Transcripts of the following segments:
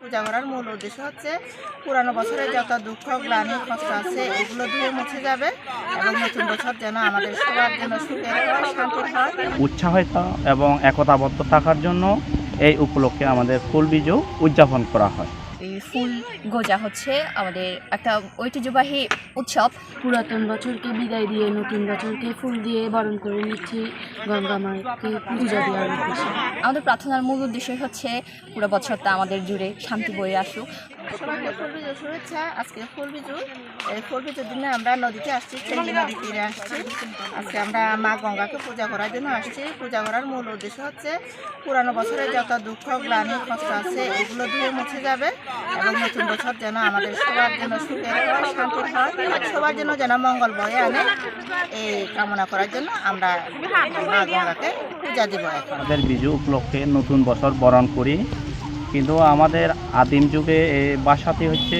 পূজা করার মূল উদ্দেশ্য হচ্ছে পুরানো বছরের যত দুঃখ গ্লানি কষ্ট আছে এগুলো ধুয়ে মুছে যাবে এবং নতুন বছর যেন আমাদের সবার জন্য সুখের হয়, শান্তির হয়। উৎসাহিত এবং একতাবদ্ধ থাকার জন্য এই উপলক্ষে আমাদের ফুল বিজু উদযাপন করা হয়। এই ফুল গোজা হচ্ছে আমাদের একটা ঐতিহ্যবাহী উৎসব। পুরাতন বছরকে বিদায় দিয়ে নতুন বছরকে ফুল দিয়ে বরণ করে নিচ্ছি গঙ্গা মাকে পূজা দেওয়ার উদ্দেশ্যে। আমাদের প্রার্থনার মূল উদ্দেশ্য হচ্ছে পুরো বছরটা আমাদের জুড়ে শান্তি বয়ে আসুক। সবাইকে ফুল বিজুর শুভেচ্ছা। আজকে ফুল বিজু, এই ফুল বিজুর দিনে আমরা নদীতে আসছি, চেঙ্গি নদী তীরে আসছি। আজকে আমরা মা গঙ্গাকে পূজা করার জন্য আসছি। পূজা করার মূল উদ্দেশ্য হচ্ছে পুরানো বছরের যত দুঃখ গ্লানি কষ্ট আছে এগুলো ধুয়ে মুছে যাবে এবং নতুন বছর যেন আমাদের সবার জন্য সুখের হয়, শান্তির হয়, সবার জন্য যেন মঙ্গল বয়ে আনে এই কামনা করার জন্য আমরা মা গঙ্গাকে পূজা দিব। এখন আমাদের বিজু উপলক্ষে নতুন বছর বরণ করি, কিন্তু আমাদের আদিম যুগে এই ভাষাটি হচ্ছে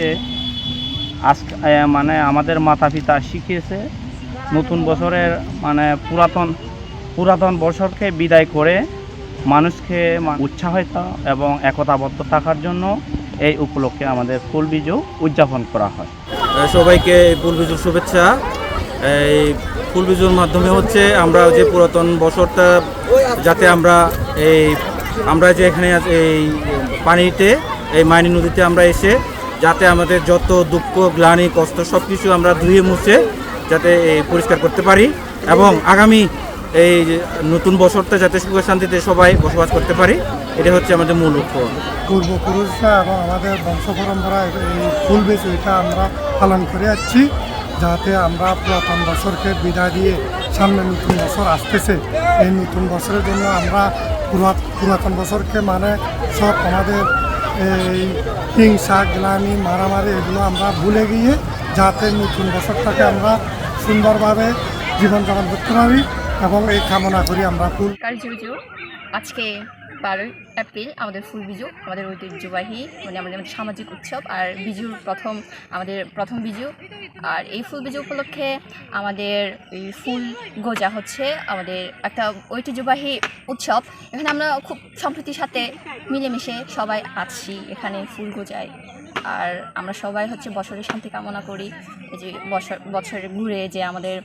মানে আমাদের মাতা পিতা শিখিয়েছে নতুন বছরের মানে পুরাতন বছরকে বিদায় করে মানুষকে উৎসাহিত এবং একতাবদ্ধ থাকার জন্য এই উপলক্ষে আমাদের ফুল বিজু উদযাপন করা হয়। সবাইকে এই ফুল বিজুর শুভেচ্ছা। এই ফুল বিজুর মাধ্যমে হচ্ছে আমরা যে পুরাতন বছরটা যাতে আমরা যে এখানে এই পানিতে এই মাইনী নদীতে আমরা এসে যাতে আমাদের যত দুঃখ গ্লানি কষ্ট সব কিছু আমরা ধুয়ে মুছে যাতে পরিষ্কার করতে পারি এবং আগামী এই নতুন বছরটা যাতে সুখে শান্তিতে সবাই বসবাস করতে পারি, এটা হচ্ছে আমাদের মূল লক্ষ্য। পূর্বপুরুষরা এবং আমাদের বংশ পরম্পরায় এই ফুল বিজু এটা আমরা পালন করে যাচ্ছি, যাতে আমরা পুরাতন বছরকে বিদায় দিয়ে সামনে নতুন বছর আসতেছে। এই নতুন বছরের জন্য আমরা পুরাতন বছরকে মানে সব আমাদের এই হিংসা গ্লানি মারামারি এগুলো আমরা ভুলে গিয়ে যাতে নতুন বছরটাকে আমরা সুন্দরভাবে জীবনযাপন করতে পারি এবং এই কামনা করি আমরা। ফুল বিজু আজকে 12 এপ্রিল আমাদের ফুল বিজু, আমাদের ঐতিহ্যবাহী মানে আমাদের সামাজিক উৎসব আর বিজুর আমাদের প্রথম বিজু। আর এই ফুল বিজু উপলক্ষে আমাদের এই ফুল গোজা হচ্ছে আমাদের একটা ঐতিহ্যবাহী উৎসব। এখানে আমরা খুব সম্প্রীতির সাথে মিলেমিশে সবাই আছি এখানে ফুল গোজায়। আর আমরা সবাই হচ্ছে বছরের শান্তি কামনা করি। এই যে বছরে ঘুরে যে আমাদের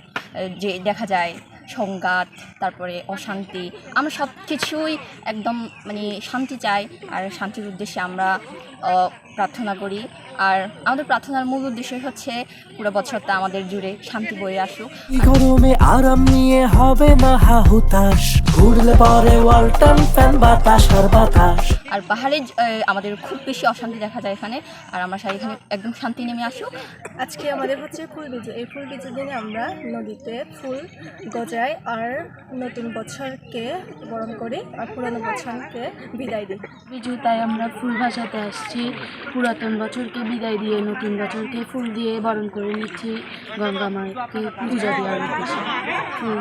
যে দেখা যায় সংঘাত, তারপরে অশান্তি, আমরা সব কিছুই একদম মানে শান্তি চাই আর শান্তির উদ্দেশ্যে আমরা প্রার্থনা করি। আর আমাদের প্রার্থনার মূল উদ্দেশ্য হচ্ছে পুরো বছরটা আমাদের জুড়ে শান্তি বয়ে আসুক। গরমে আরাম নিয়ে হবে না হাহুতাশ, ঘুরলে পরে ওয়ালটন ফ্যান বাতাস আর বাতাস। আর পাহাড়ে আমাদের খুব বেশি অশান্তি দেখা যায় এখানে, আর আমরা চাই এখানে একদম শান্তি নেমে আসুক। আজকে আমাদের হচ্ছে ফুল বিজু। এই ফুল বিজুর দিনে আমরা নদীতে ফুল গজাই আর নতুন বছরকে বরণ করি আর পুরানো বছরকে বিদায় দিই। বিজু তাই আমরা ফুল ভাসাতে আসছি, পুরাতন বছরকে বিদায় দিয়ে নতুন বছরকে ফুল দিয়ে বরণ করে নিচ্ছি গঙ্গা মাকে পূজা দেওয়ার উদ্দেশ্যে। ফুল